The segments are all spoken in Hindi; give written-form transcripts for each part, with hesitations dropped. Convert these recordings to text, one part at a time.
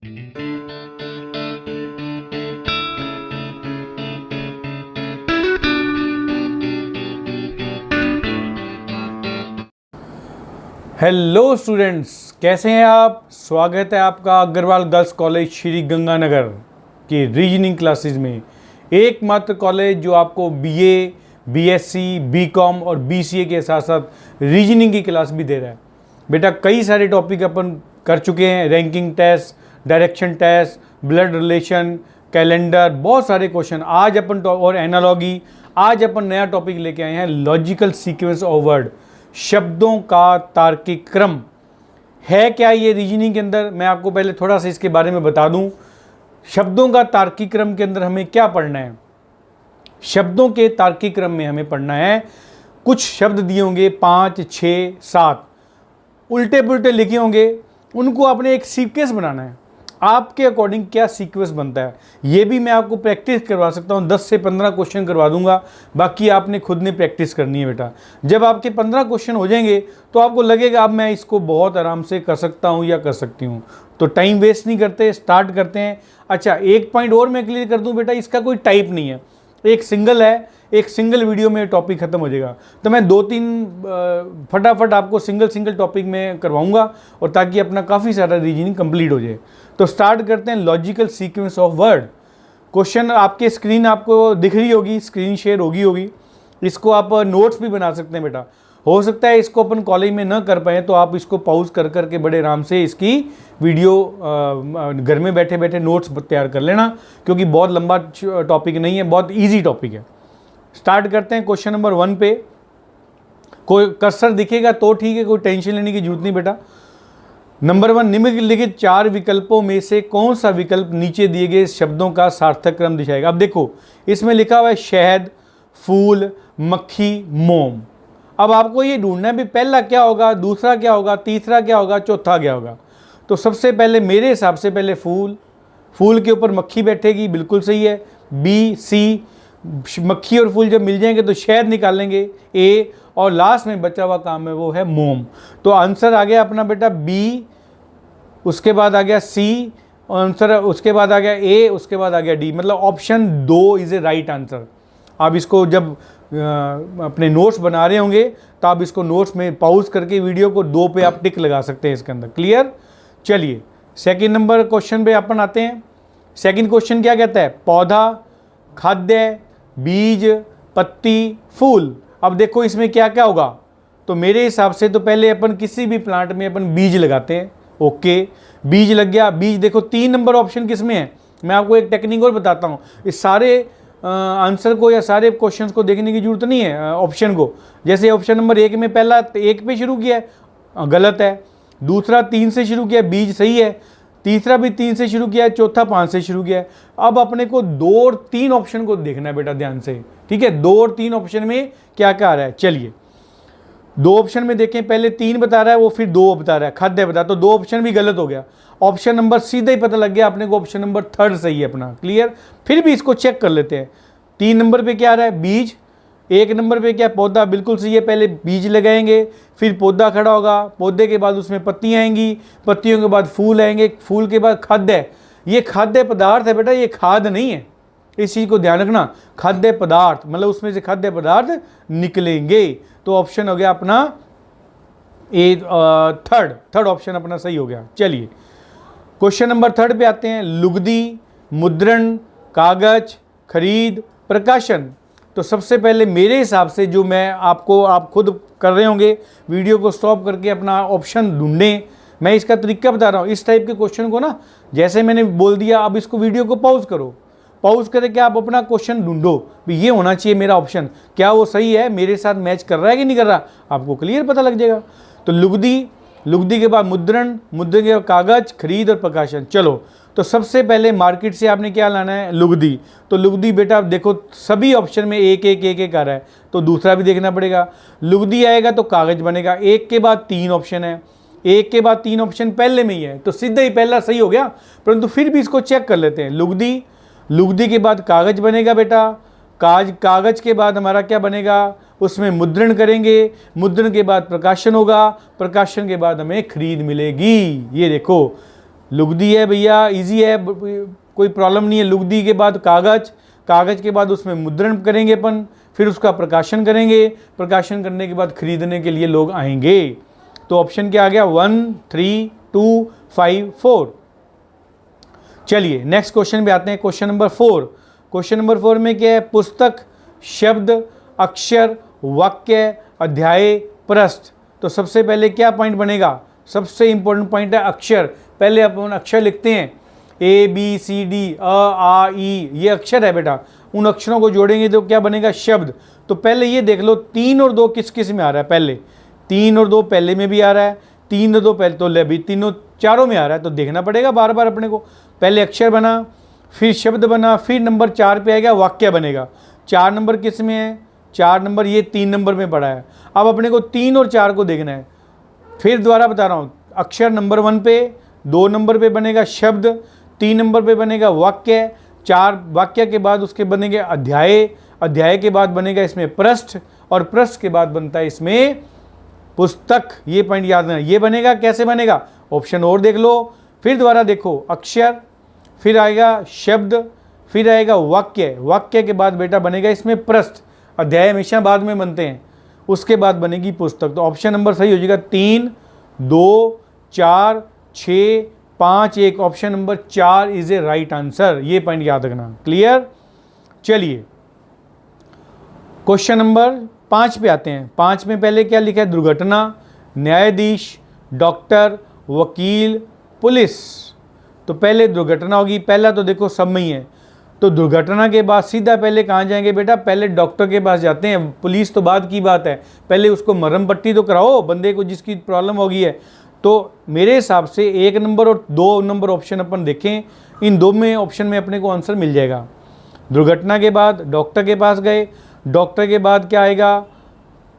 हेलो स्टूडेंट्स, कैसे हैं आप। स्वागत है आपका अग्रवाल गर्ल्स कॉलेज श्री गंगानगर की रीजनिंग क्लासेस में। एकमात्र कॉलेज जो आपको बीए, बीएससी, बीकॉम और बीसीए के साथ साथ रीजनिंग की क्लास भी दे रहा है। बेटा कई सारे टॉपिक अपन कर चुके हैं, ranking test, direction test, blood relation, calendar, बहुत सारे क्वेश्चन आज अपन और एनालॉगी। आज अपन नया टॉपिक लेके आए हैं, लॉजिकल सीक्वेंस ऑफ वर्ड, शब्दों का तार्किक क्रम। है क्या ये रीजनिंग के अंदर, मैं आपको पहले थोड़ा सा इसके बारे में बता दूं। शब्दों का तार्किक क्रम के अंदर हमें क्या पढ़ना है। शब्दों के तार्किक क्रम में हमें पढ़ना है, कुछ शब्द दिए होंगे 5, 6, 7, उल्टे पुल्टे लिखे होंगे, उनको आपने एक सीक्वेंस बनाना है। आपके अकॉर्डिंग क्या सीक्वेंस बनता है ये भी मैं आपको प्रैक्टिस करवा सकता हूँ। 10 से 15 क्वेश्चन करवा दूंगा, बाकी आपने खुद ने प्रैक्टिस करनी है बेटा। जब आपके 15 क्वेश्चन हो जाएंगे तो आपको लगेगा अब मैं इसको बहुत आराम से कर सकता हूँ या कर सकती हूँ। तो टाइम वेस्ट नहीं करते, स्टार्ट करते हैं। अच्छा, एक पॉइंट और मैं क्लियर कर दूँ बेटा, इसका कोई टाइप नहीं है, एक सिंगल है, एक सिंगल वीडियो में टॉपिक खत्म हो जाएगा। तो मैं 2-3 फटाफट आपको सिंगल टॉपिक में करवाऊंगा, और ताकि अपना काफ़ी सारा रीजनिंग कंप्लीट हो जाए। तो स्टार्ट करते हैं, logical sequence of word. Question आपके स्क्रीन आपको दिख रही होगी, स्क्रीन शेयर होगी। इसको आप नोट्स भी बना सकते हैं बेटा। हो सकता है इसको अपन कॉलेज में न कर पाए तो आप इसको पॉज कर करके बड़े आराम से इसकी वीडियो घर में बैठे बैठे नोट्स तैयार कर लेना, क्योंकि बहुत लंबा टॉपिक नहीं है, बहुत ईजी टॉपिक है। स्टार्ट करते हैं क्वेश्चन नंबर 1 पे। कोई कर्सर दिखेगा तो ठीक है, कोई टेंशन लेने की जरूरत नहीं बेटा। नंबर 1, निम्नलिखित 4 विकल्पों में से कौन सा विकल्प नीचे दिए गए शब्दों का सार्थक क्रम दिखाएगा। अब देखो इसमें लिखा हुआ है शहद, फूल, मक्खी, मोम। अब आपको ये ढूंढना है भी पहला क्या होगा, दूसरा क्या होगा, तीसरा क्या होगा, चौथा क्या होगा। तो सबसे पहले मेरे हिसाब से पहले फूल के ऊपर मक्खी बैठेगी, बिल्कुल सही है। बी, सी, मक्खी और फूल जब मिल जाएंगे तो शहद निकालेंगे, ए, और लास्ट में बचा हुआ काम है वो है मोम। तो आंसर आ गया अपना बेटा बी, उसके बाद आ गया सी आंसर, उसके बाद आ गया ए, उसके बाद आ गया डी। मतलब option 2 is a right answer. आप इसको जब अपने नोट्स बना रहे होंगे तो आप इसको नोट्स में पॉज करके वीडियो को 2 पे आप टिक लगा सकते हैं इसके अंदर। क्लियर। चलिए सेकंड नंबर क्वेश्चन पे अपन आते हैं। सेकंड क्वेश्चन क्या कहता है, पौधा, खाद्य, बीज, पत्ती, फूल। अब देखो इसमें क्या क्या होगा। तो मेरे हिसाब से तो पहले अपन किसी भी प्लांट में अपन बीज लगाते हैं। ओके, बीज लग गया। बीज देखो 3 नंबर ऑप्शन किस में है, मैं आपको एक टेक्निक और बताता हूँ। इस सारे आंसर को या सारे क्वेश्चंस को देखने की जरूरत नहीं है ऑप्शन को। जैसे ऑप्शन नंबर 1 में पहला 1 पे शुरू किया है, गलत है। दूसरा 3 से शुरू किया, बीज सही है। तीसरा भी 3 से शुरू किया है, चौथा 5 से शुरू किया है। अब अपने को 2 और 3 ऑप्शन को देखना है बेटा ध्यान से, ठीक है। 2 और 3 ऑप्शन में क्या क्या आ रहा है। चलिए 2 ऑप्शन में देखें, पहले 3 बता रहा है वो, फिर 2 बता रहा है, खाद्य बता। तो 2 ऑप्शन भी गलत हो गया। ऑप्शन नंबर सीधा ही पता लग गया अपने को, ऑप्शन नंबर 3 सही है अपना। क्लियर। फिर भी इसको चेक कर लेते हैं। 3 नंबर पे क्या आ रहा है, बीज। 1 नंबर पे क्या, पौधा, बिल्कुल सही है। पहले बीज लगाएंगे, फिर पौधा खड़ा होगा, पौधे के बाद उसमें पत्तियां आएंगी, पत्तियों के बाद फूल आएंगे, फूल के बाद खाद्य। ये खाद्य पदार्थ है बेटा, ये खाद नहीं है, इस चीज़ को ध्यान रखना। खाद्य पदार्थ मतलब उसमें से खाद्य पदार्थ निकलेंगे। तो ऑप्शन हो गया अपना ए, थर्ड ऑप्शन अपना सही हो गया। चलिए क्वेश्चन नंबर 3 पे आते हैं। लुगदी, मुद्रण, कागज, खरीद, प्रकाशन। तो सबसे पहले मेरे हिसाब से जो मैं आपको, आप खुद कर रहे होंगे, वीडियो को स्टॉप करके अपना ऑप्शन ढूंढें। मैं इसका तरीका बता रहा हूँ। इस टाइप के क्वेश्चन को ना, जैसे मैंने बोल दिया, अब इसको वीडियो को पॉज करो, पॉज करके आप अपना क्वेश्चन ढूंढो भी ये होना चाहिए मेरा ऑप्शन, क्या वो सही है, मेरे साथ मैच कर रहा है कि नहीं कर रहा, आपको क्लियर पता लग जाएगा। तो लुगदी के बाद मुद्रण के बाद कागज, खरीद और प्रकाशन। चलो तो सबसे पहले मार्केट से आपने क्या लाना है, लुगदी। तो लुगदी बेटा देखो सभी ऑप्शन में एक आ रहा है, तो दूसरा भी देखना पड़ेगा। लुगदी आएगा तो कागज बनेगा। 1 के बाद 3 ऑप्शन है, 1 के बाद 3 ऑप्शन पहले में ही है, तो सीधा ही पहला सही हो गया। परंतु फिर भी इसको चेक कर लेते हैं। लुगदी के बाद कागज बनेगा बेटा। कागज के बाद हमारा क्या बनेगा, उसमें मुद्रण करेंगे, मुद्रण के बाद प्रकाशन होगा, प्रकाशन के बाद हमें खरीद मिलेगी। ये देखो लुगदी है भैया, इजी है, कोई प्रॉब्लम नहीं है। लुगदी के बाद कागज, कागज के बाद उसमें मुद्रण करेंगे अपन, फिर उसका प्रकाशन करेंगे, प्रकाशन करने के बाद खरीदने के लिए लोग आएंगे। तो ऑप्शन क्या आ गया? 1, 3, 2, 5, 4। चलिए नेक्स्ट क्वेश्चन पे आते हैं। Question number 4। क्वेश्चन नंबर 4 में क्या है? पुस्तक, शब्द, अक्षर, वाक्य, अध्याय, पृष्ठ। तो सबसे पहले क्या पॉइंट बनेगा? सबसे इंपॉर्टेंट पॉइंट है अक्षर। पहले अपन अक्षर लिखते हैं, A B C D अ आ ई, ये अक्षर है बेटा। उन अक्षरों को जोड़ेंगे तो क्या बनेगा? शब्द। तो पहले ये देख लो 3 और 2 किस किस में आ रहा है? पहले 3 और 2 पहले में भी आ रहा है, 3 और 2 पहले तो ले भी तीनों चारों में आ रहा है। तो देखना पड़ेगा बार बार अपने को। पहले अक्षर बना, फिर शब्द बना, फिर नंबर 4 पे आएगा वाक्य बनेगा। 4 नंबर किस में है? 4 नंबर ये 3 नंबर में पड़ा है। अब अपने को 3 और 4 को देखना है। फिर दोबारा बता रहा हूँ, अक्षर नंबर 1 पे, 2 नंबर पे बनेगा शब्द, 3 नंबर पे बनेगा वाक्य, 4 वाक्य के बाद उसके बनेंगे अध्याय, अध्याय के बाद बनेगा इसमें पृष्ठ, और पृष्ठ के बाद बनता है इसमें पुस्तक। ये पॉइंट याद रखना। ये बनेगा कैसे बनेगा? ऑप्शन और देख लो। फिर दोबारा देखो, अक्षर, फिर आएगा शब्द, फिर आएगा वाक्य, वाक्य के बाद बेटा बनेगा इसमें पृष्ठ। अध्याय हमेशा बाद में बनते हैं, उसके बाद बनेगी पुस्तक। तो ऑप्शन नंबर सही हो जाएगा 3, 2, 4, 6, 5, 1। Option number 4 is a right answer. ये पॉइंट याद रखना। क्लियर? चलिए क्वेश्चन नंबर 5 पे आते हैं। 5 में पहले क्या लिखा है? दुर्घटना, न्यायाधीश, डॉक्टर, वकील, पुलिस। तो पहले दुर्घटना होगी। पहला तो देखो सब में ही है, तो दुर्घटना के बाद सीधा पहले कहाँ जाएंगे बेटा? पहले डॉक्टर के पास जाते हैं। पुलिस तो बाद की बात है, पहले उसको मरहम पट्टी तो कराओ बंदे को जिसकी प्रॉब्लम हो गई है। तो मेरे हिसाब से 1 नंबर और 2 नंबर ऑप्शन अपन देखें, इन 2 में ऑप्शन में अपने को आंसर मिल जाएगा। दुर्घटना के बाद डॉक्टर के पास गए, डॉक्टर के बाद क्या आएगा?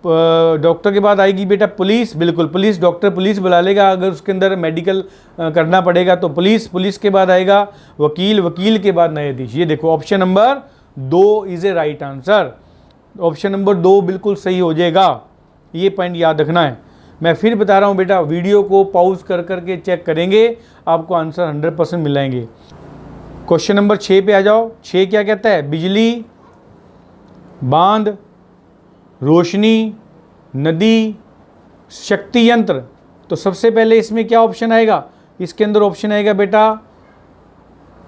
डॉक्टर के बाद आएगी बेटा पुलिस। बिल्कुल, पुलिस, डॉक्टर पुलिस बुला लेगा अगर उसके अंदर मेडिकल करना पड़ेगा तो पुलिस, पुलिस के बाद आएगा वकील, वकील के बाद न्यायाधीश। ये देखो option number 2 is a right answer. Option number 2 बिल्कुल सही हो जाएगा। ये पॉइंट याद रखना है। मैं फिर बता रहा हूँ बेटा, वीडियो को पॉज कर करके चेक करेंगे, आपको आंसर 100% मिलाएंगे। क्वेश्चन नंबर 6 पे आ जाओ। 6 क्या कहता है? बिजली, बांध, रोशनी, नदी, शक्ति यंत्र। तो सबसे पहले इसमें क्या ऑप्शन आएगा? इसके अंदर ऑप्शन आएगा बेटा,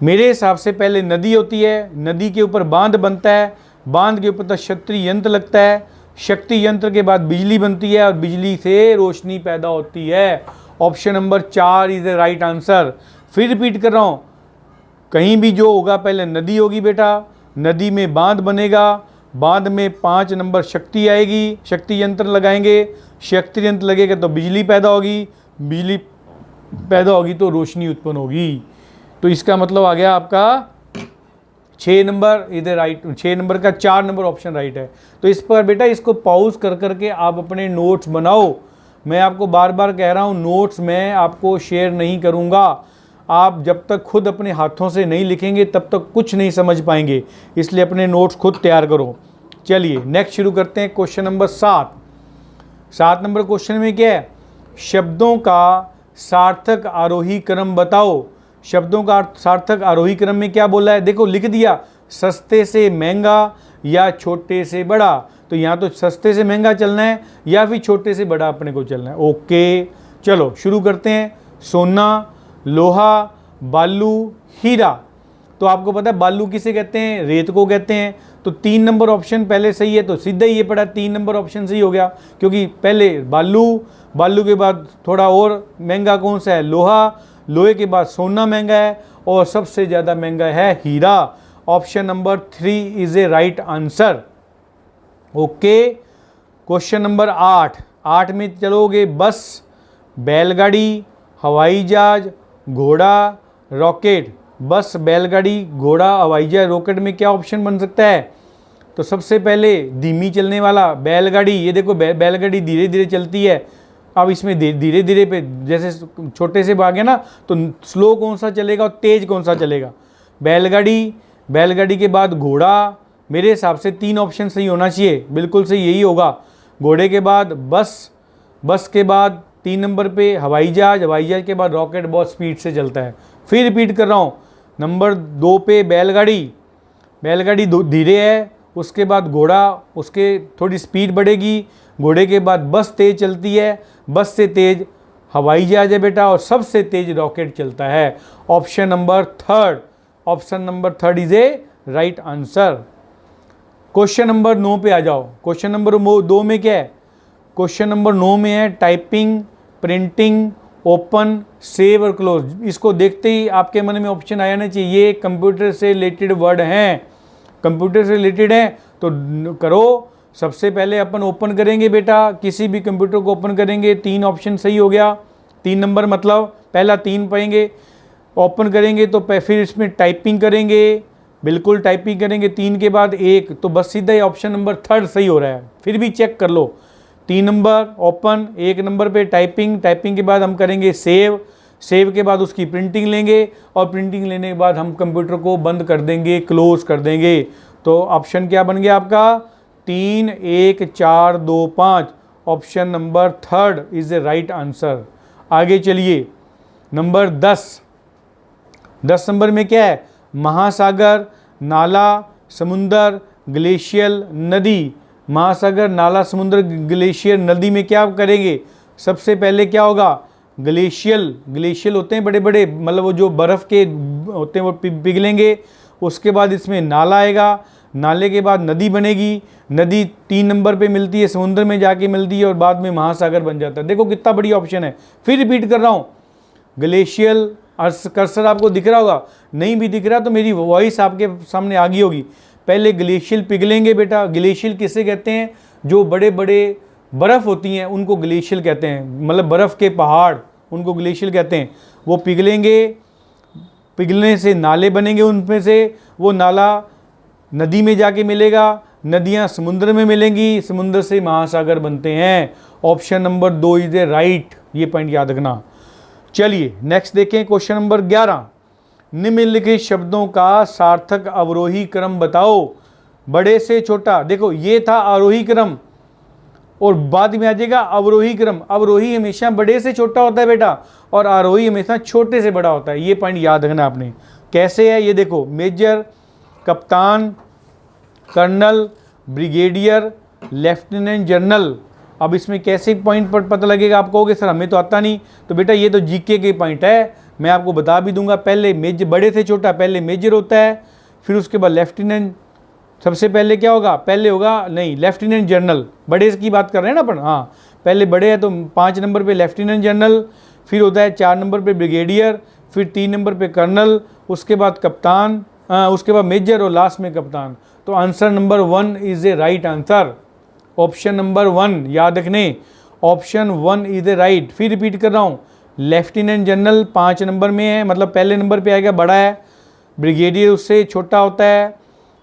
मेरे हिसाब से पहले नदी होती है, नदी के ऊपर बांध बनता है, बांध के ऊपर तो शक्ति यंत्र लगता है, शक्ति यंत्र के बाद बिजली बनती है और बिजली से रोशनी पैदा होती है। Option number 4 is the right answer. फिर रिपीट कर रहा हूँ, कहीं भी जो होगा पहले नदी होगी बेटा, नदी में बांध बनेगा, बांध में 5 नंबर शक्ति आएगी, शक्ति यंत्र लगाएंगे, शक्ति यंत्र लगेगा तो बिजली पैदा होगी, बिजली पैदा होगी तो रोशनी उत्पन्न होगी। तो इसका मतलब आ गया आपका 6 नंबर इधर राइट, 6 नंबर का 4 नंबर ऑप्शन राइट है। तो इस पर बेटा इसको पॉज कर करके आप अपने नोट्स बनाओ। मैं आपको बार बार कह रहा हूँ, नोट्स मैं आपको शेयर नहीं करूँगा। आप जब तक खुद अपने हाथों से नहीं लिखेंगे तब तक कुछ नहीं समझ पाएंगे, इसलिए अपने नोट्स खुद तैयार करो। चलिए नेक्स्ट शुरू करते हैं। क्वेश्चन नंबर 7 नंबर क्वेश्चन में क्या है? शब्दों का सार्थक आरोही क्रम बताओ। शब्दों का सार्थक आरोही क्रम में क्या बोला है? देखो लिख दिया, सस्ते से महंगा या छोटे से बड़ा। तो यहाँ तो सस्ते से महंगा चलना है या फिर छोटे से बड़ा अपने को चलना है। ओके चलो शुरू करते हैं। सोना, लोहा, बालू, हीरा। तो आपको पता है बालू किसे कहते हैं? रेत को कहते हैं। तो 3 नंबर ऑप्शन पहले सही है, तो सीधा ही ये पड़ा 3 नंबर ऑप्शन सही हो गया, क्योंकि पहले बालू, बालू के बाद थोड़ा और महंगा कौन सा है? लोहा, लोहे के बाद सोना महंगा है और सबसे ज़्यादा महंगा है हीरा। Option number 3 is a right answer. Okay question number 8 में चलोगे। बस, बैलगाड़ी, हवाई जहाज, घोड़ा, रॉकेट। बस, बैलगाड़ी, घोड़ा, हवाई जहाज, रॉकेट में क्या ऑप्शन बन सकता है? तो सबसे पहले धीमी चलने वाला बैलगाड़ी। ये देखो बैलगाड़ी धीरे धीरे चलती है। अब इसमें धीरे धीरे पे जैसे छोटे से भागे ना, तो स्लो कौन सा चलेगा और तेज कौन सा चलेगा? बैलगाड़ी, बैलगाड़ी के बाद घोड़ा। मेरे हिसाब से 3 ऑप्शन सही होना चाहिए, बिल्कुल सही यही होगा। घोड़े के बाद बस, बस के बाद 3 नंबर पे हवाई जहाज़, हवाई जहाज़ के बाद रॉकेट बहुत स्पीड से चलता है। फिर रिपीट कर रहा हूँ, नंबर 2 पे बैलगाड़ी, बैलगाड़ी धीरे है, उसके बाद घोड़ा, उसके थोड़ी स्पीड बढ़ेगी, घोड़े के बाद बस तेज़ चलती है, बस से तेज़ हवाई जहाज़ है बेटा, और सबसे तेज़ रॉकेट चलता है। Option number third is a right answer. Question number 9 पे आ जाओ। क्वेश्चन नंबर 2 में क्या है? क्वेश्चन नंबर 9 में है टाइपिंग, प्रिंटिंग, ओपन, सेव और क्लोज। इसको देखते ही आपके मन में ऑप्शन आया ना चाहिए, ये कंप्यूटर से रिलेटेड वर्ड हैं, कंप्यूटर से रिलेटेड हैं तो करो। सबसे पहले अपन ओपन करेंगे बेटा, किसी भी कंप्यूटर को ओपन करेंगे, 3 ऑप्शन सही हो गया, 3 नंबर मतलब पहला 3 पाएंगे, ओपन करेंगे तो फिर इसमें टाइपिंग करेंगे, बिल्कुल टाइपिंग करेंगे 3 के बाद 1, तो बस सीधा ही ऑप्शन नंबर 3 सही हो रहा है। फिर भी चेक कर लो, 3 नंबर ओपन, 1 नंबर पे टाइपिंग, टाइपिंग के बाद हम करेंगे सेव, सेव के बाद उसकी प्रिंटिंग लेंगे, और प्रिंटिंग लेने के बाद हम कंप्यूटर को बंद कर देंगे, क्लोज कर देंगे। तो ऑप्शन क्या बन गया आपका? 3, 1, 4, 2, 5। Option number 3 is the right answer. आगे चलिए, नंबर 10 नंबर में क्या है? महासागर, नाला, समुंदर, ग्लेशियल, नदी। महासागर, नाला, समुद्र, ग्लेशियर, नदी में क्या करेंगे? सबसे पहले क्या होगा? ग्लेशियल होते हैं बड़े बड़े, मतलब वो जो बर्फ़ के होते हैं वो पिघलेंगे। उसके बाद इसमें नाला आएगा, नाले के बाद नदी बनेगी, नदी 3 नंबर पे मिलती है, समुद्र में जाके मिलती है, और बाद में महासागर बन जाता है। देखो कितना बड़ी ऑप्शन है। फिर रिपीट कर रहा हूँ, ग्लेशियल, कर्सर आपको दिख रहा होगा, नहीं भी दिख रहा तो मेरी वॉइस आपके सामने आ गई होगी। पहले ग्लेशियल पिघलेंगे बेटा। ग्लेशियल किसे कहते हैं? जो बड़े बड़े बर्फ़ होती हैं उनको ग्लेशियल कहते हैं, मतलब बर्फ़ के पहाड़, उनको ग्लेशियल कहते हैं। वो पिघलेंगे, पिघलने से नाले बनेंगे, उनमें से वो नाला नदी में जाके मिलेगा, नदियाँ समुद्र में मिलेंगी, समुद्र से महासागर बनते हैं। Option number 2 is a right, ये पॉइंट याद रखना। चलिए नेक्स्ट देखें, क्वेश्चन नंबर 11, निम्नलिखित शब्दों का सार्थक अवरोही क्रम बताओ। बड़े से छोटा, देखो ये था आरोही क्रम और बाद में आ जाएगा अवरोही क्रम। अवरोही हमेशा बड़े से छोटा होता है बेटा, और आरोही हमेशा छोटे से बड़ा होता है। ये पॉइंट याद रखना आपने। कैसे है ये देखो, मेजर, कप्तान, कर्नल, ब्रिगेडियर, लेफ्टिनेंट जनरल। अब इसमें कैसे पॉइंट पर पता लगेगा? आप कहोगे सर हमें तो आता नहीं, तो बेटा ये तो जीके के पॉइंट है, मैं आपको बता भी दूंगा। पहले मेजर, बड़े से छोटा पहले मेजर होता है, फिर उसके बाद लेफ्टिनेंट, सबसे पहले क्या होगा? पहले होगा नहीं लेफ्टिनेंट जनरल, बड़े की बात कर रहे हैं ना अपन, हाँ पहले बड़े हैं तो 5 नंबर पे लेफ्टिनेंट जनरल, फिर होता है 4 नंबर पे ब्रिगेडियर, फिर 3 नंबर पे कर्नल, उसके बाद कप्तान, उसके बाद मेजर और लास्ट में कप्तान। तो answer number 1 is a right answer. Option number 1 याद रखने, ऑप्शन 1 इज ए राइट। फिर रिपीट कर रहा हूँ, लेफ्टिनेंट जनरल 5 नंबर में है, मतलब पहले नंबर पे आएगा, बड़ा है। ब्रिगेडियर उससे छोटा होता है,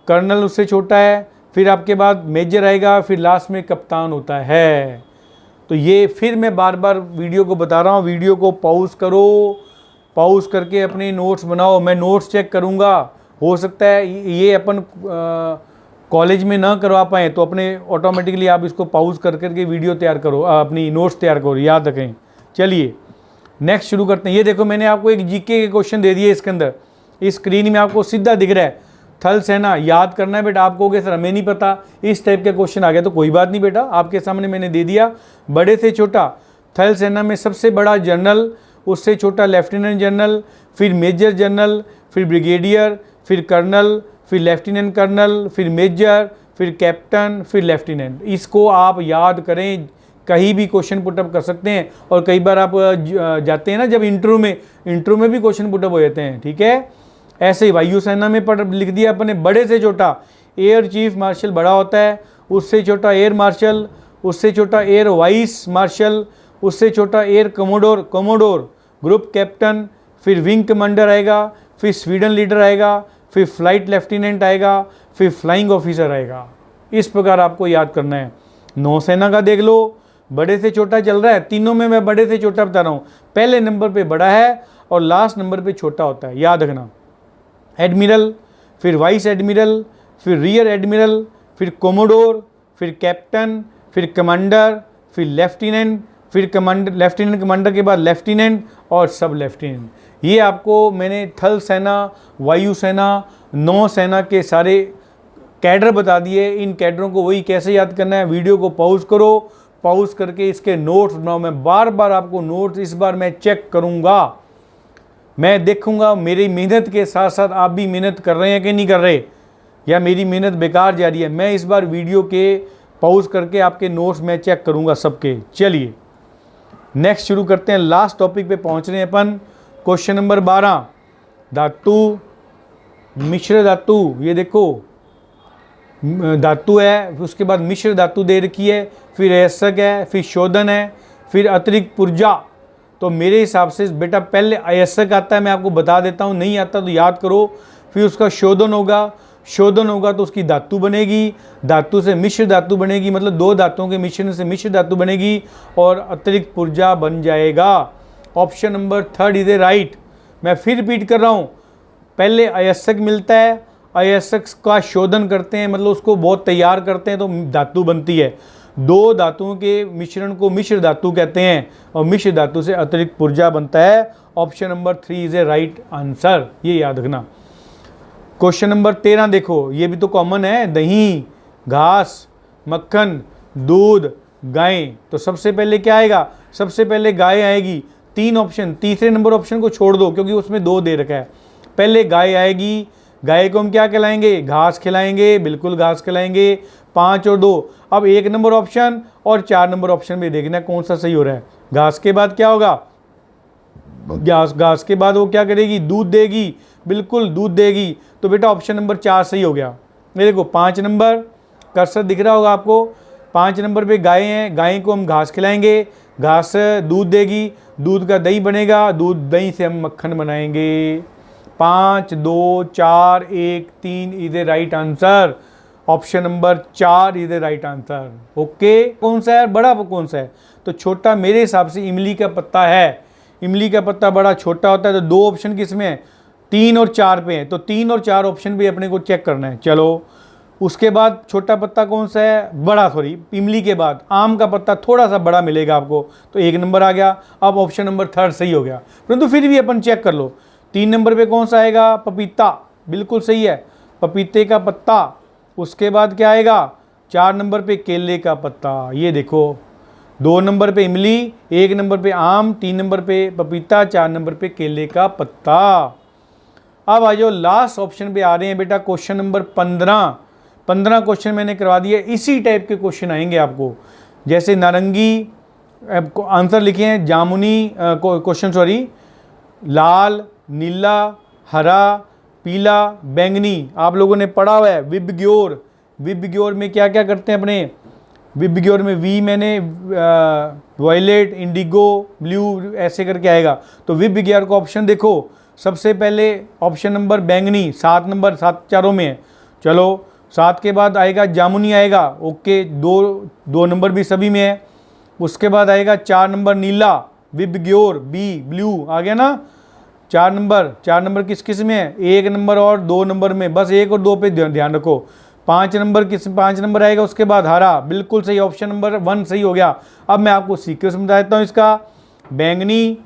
कर्नल उससे छोटा है, फिर आपके बाद मेजर आएगा, फिर लास्ट में कप्तान होता है। तो ये फिर मैं बार बार वीडियो को बता रहा हूँ, वीडियो को पॉज करो, पॉज करके अपने नोट्स बनाओ। मैं नोट्स चेक करूँगा, हो सकता है ये अपन कॉलेज में ना करवा पाएँ तो अपने ऑटोमेटिकली आप इसको पॉज कर करके वीडियो तैयार करो, अपनी नोट्स तैयार करो, याद रखें। चलिए नेक्स्ट शुरू करते हैं। ये देखो मैंने आपको एक जीके के क्वेश्चन दे दिए, इसके अंदर इस स्क्रीन में आपको सीधा दिख रहा है, थल सेना याद करना है बेटा। आप कहोगे सर हमें नहीं पता, इस टाइप का क्वेश्चन आ गया तो कोई बात नहीं बेटा, आपके सामने मैंने दे दिया। बड़े से छोटा, थल सेना में सबसे बड़ा जनरल, उससे छोटा लेफ्टिनेंट जनरल, फिर मेजर जनरल, फिर ब्रिगेडियर, फिर कर्नल, फिर लेफ्टिनेंट कर्नल, फिर मेजर, फिर कैप्टन, फिर लेफ्टिनेंट। इसको आप याद करें, कहीं भी क्वेश्चन पुटअप कर सकते हैं। और कई बार आप जाते हैं ना जब इंटरव्यू में भी क्वेश्चन पुटअप हो जाते हैं, ठीक है। ऐसे ही वायुसेना में लिख दिया अपने, बड़े से छोटा एयर चीफ मार्शल बड़ा होता है, उससे छोटा एयर मार्शल, उससे छोटा एयर वाइस मार्शल, उससे छोटा एयर कमोडोर, ग्रुप कैप्टन, फिर विंग कमांडर आएगा, फिर स्वीडन लीडर आएगा, फिर फ्लाइट लेफ्टिनेंट आएगा, फिर फ्लाइंग ऑफिसर आएगा। इस प्रकार आपको याद करना है। नौसेना का देख लो, बड़े से छोटा चल रहा है, तीनों में मैं बड़े से छोटा बता रहा हूँ। पहले नंबर पे बड़ा है और लास्ट नंबर पे छोटा होता है, याद रखना। एडमिरल, फिर वाइस एडमिरल, फिर रियर एडमिरल, फिर कोमोडोर, फिर कैप्टन, फिर कमांडर, फिर लेफ्टिनेंट, फिर कमांडर, लेफ्टिनेंट कमांडर के बाद लेफ्टिनेंट और सब लेफ्टिनेंट। ये आपको मैंने थल सेना, वायुसेना, नौसेना के सारे कैडर बता दिए। इन कैडरों को वही कैसे याद करना है, वीडियो को पॉज करो, पॉज करके इसके नोट्स बनाओ। मैं बार बार आपको नोट्स इस बार मैं चेक करूँगा, मैं देखूँगा मेरी मेहनत के साथ साथ आप भी मेहनत कर रहे हैं कि नहीं कर रहे, या मेरी मेहनत बेकार जा रही है। मैं इस बार वीडियो के पॉज करके आपके नोट्स मैं चेक करूँगा सबके। चलिए नेक्स्ट शुरू करते हैं, लास्ट टॉपिक पे पहुँच रहे हैं अपन। क्वेश्चन नंबर 12, धातु, मिश्र धातु। ये देखो धातु है, उसके बाद मिश्र धातु दे रखी है, फिर अयस्क है, फिर शोधन है, फिर अतिरिक्त ऊर्जा। तो मेरे हिसाब से बेटा पहले अयस्क आता है, मैं आपको बता देता हूँ, नहीं आता तो याद करो। फिर उसका शोधन होगा, शोधन होगा तो उसकी धातु बनेगी, धातु से मिश्र धातु बनेगी, मतलब दो धातुओं के मिश्रण से मिश्र धातु बनेगी, और अतिरिक्त ऊर्जा बन जाएगा। Option number 3 is a right. मैं फिर रिपीट कर रहा हूँ, पहले अयस्क मिलता है, अयस्क का शोधन करते हैं, मतलब उसको बहुत तैयार करते हैं तो धातु बनती है। दो धातुओं के मिश्रण को मिश्र धातु कहते हैं, और मिश्र धातु से अतिरिक्त ऊर्जा बनता है। Option number 3 is a right answer, ये याद रखना। क्वेश्चन नंबर 13 देखो, ये भी तो कॉमन है, दही, घास, मक्खन, दूध, गाय। तो सबसे पहले क्या आएगा, सबसे पहले गाय आएगी। 3 ऑप्शन, तीसरे नंबर ऑप्शन को छोड़ दो क्योंकि उसमें 2 दे रखा है। पहले गाय आएगी, गाय को हम क्या खिलाएंगे, घास खिलाएंगे, बिल्कुल घास खिलाएंगे। 5 और 2, अब 1 नंबर ऑप्शन और 4 नंबर ऑप्शन में देखना कौन सा सही हो रहा है। घास के बाद क्या होगा, घास के बाद वो क्या करेगी, दूध देगी, बिल्कुल दूध देगी। तो बेटा ऑप्शन नंबर 4 सही हो गया। ये देखो 5 नंबर कर्सर दिख रहा होगा आपको, 5 नंबर पे गाय हैं, गाय को हम घास खिलाएंगे, घास दूध देगी, दूध का दही बनेगा, दूध दही से हम मक्खन बनाएंगे। 5, 2, 4, 1, 3 is a right answer. Option number 4 is a right answer. Okay, कौन सा है बड़ा, कौन सा है? तो छोटा मेरे हिसाब से इमली का पत्ता है। इमली का पत्ता बड़ा छोटा होता है। तो 2 ऑप्शन किसमें है, 3 और 4 पे है। तो 3 और 4 ऑप्शन भी अपने को चेक करना है। चलो उसके बाद छोटा पत्ता कौन सा है, बड़ा, सॉरी इमली के बाद आम का पत्ता थोड़ा सा बड़ा मिलेगा आपको, तो 1 नंबर आ गया। अब ऑप्शन नंबर 3 सही हो गया, परंतु फिर भी अपन चेक कर लो। 3 नंबर पे कौन सा आएगा, पपीता, बिल्कुल सही है, पपीते का पत्ता। उसके बाद क्या आएगा, 4 नंबर पे केले का पत्ता। ये देखो 2 नंबर पे इमली, 1 नंबर पे आम, 3 नंबर पे पपीता, 4 नंबर पे केले का पत्ता। अब आ जाओ लास्ट ऑप्शन पे आ रहे हैं बेटा, क्वेश्चन नंबर 15 क्वेश्चन मैंने करवा दिए। इसी टाइप के क्वेश्चन आएंगे आपको, जैसे नारंगी आंसर लिखे हैं, जामुनी क्वेश्चन सॉरी, लाल, नीला, हरा, पीला, बैंगनी आप लोगों ने पढ़ा हुआ है। विबग्योर, विबग्योर में क्या क्या करते हैं अपने, विबग्योर में वी मैंने वायलेट, इंडिगो, ब्लू ऐसे करके आएगा। तो विबग्योर का ऑप्शन देखो, सबसे पहले ऑप्शन नंबर बैंगनी, 7 नंबर, 7 चारों में है। चलो 7 के बाद आएगा जामुनी आएगा, ओके, 2 नंबर भी सभी में है। उसके बाद आएगा 4 नंबर नीला, विबग्योर, बी ब्लू आ गया ना। 4 नंबर किस किस में है, 1 नंबर और 2 नंबर में, बस 1 और 2 पे ध्यान रखो। 5 नंबर आएगा, उसके बाद हरा, बिल्कुल सही, ऑप्शन नंबर 1 सही हो गया। अब मैं आपको सीक्वेंस बता देता हूँ इसका। बैंगनी,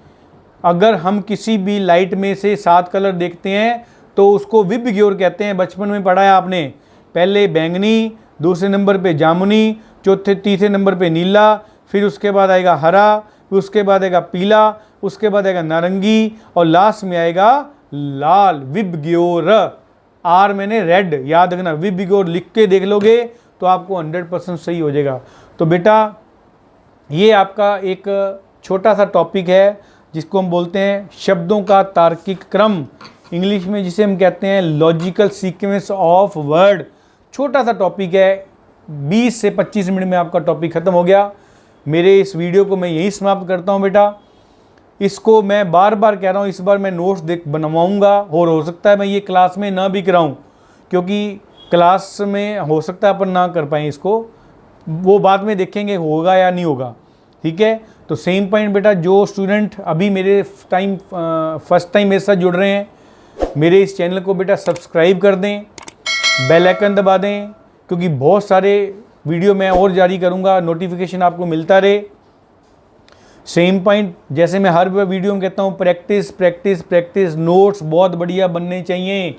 अगर हम किसी भी लाइट में से 7 कलर देखते हैं तो उसको विबग्योर कहते हैं, बचपन में पढ़ा है आपने। पहले बैंगनी, दूसरे नंबर पे जामुनी, तीसरे नंबर पे नीला, फिर उसके बाद आएगा हरा, फिर उसके बाद आएगा पीला, उसके बाद आएगा नारंगी, और लास्ट में आएगा लाल, विबग्योर। आर मैंने रेड, याद रखना, विबग्योर लिख के देख लोगे तो आपको 100% सही हो जाएगा। तो बेटा ये आपका एक छोटा सा टॉपिक है जिसको हम बोलते हैं शब्दों का तार्किक क्रम, इंग्लिश में जिसे हम कहते हैं लॉजिकल सीक्वेंस ऑफ वर्ड। छोटा सा टॉपिक है, 20 से 25 मिनट में आपका टॉपिक ख़त्म हो गया। मेरे इस वीडियो को मैं यही समाप्त करता हूँ बेटा। इसको मैं बार बार कह रहा हूँ, इस बार मैं नोट्स बनवाऊँगा, और हो सकता है मैं ये क्लास में ना भी कराऊँ, क्योंकि क्लास में हो सकता है अपन ना कर पाएँ इसको, वो बाद में देखेंगे होगा या नहीं होगा, ठीक है। तो सेम पॉइंट बेटा, जो स्टूडेंट अभी मेरे फर्स्ट टाइम मेरे साथ जुड़ रहे हैं, मेरे इस चैनल को बेटा सब्सक्राइब कर दें, बेल आइकन दबा दें, क्योंकि बहुत सारे वीडियो मैं और जारी करूंगा, नोटिफिकेशन आपको मिलता रहे। सेम पॉइंट, जैसे मैं हर वीडियो में कहता हूँ, प्रैक्टिस प्रैक्टिस प्रैक्टिस। नोट्स बहुत बढ़िया बनने चाहिए।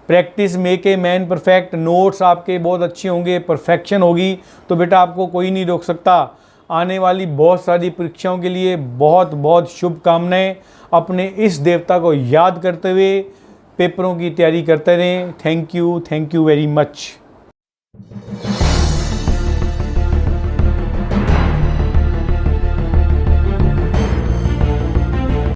Practice make a man perfect. Notes आपके बहुत अच्छे होंगे, परफेक्शन होगी तो बेटा आपको कोई नहीं रोक सकता। आने वाली बहुत सारी परीक्षाओं के लिए बहुत बहुत शुभकामनाएं। अपने इस देवता को याद करते हुए पेपरों की तैयारी करते रहें। Thank you very much.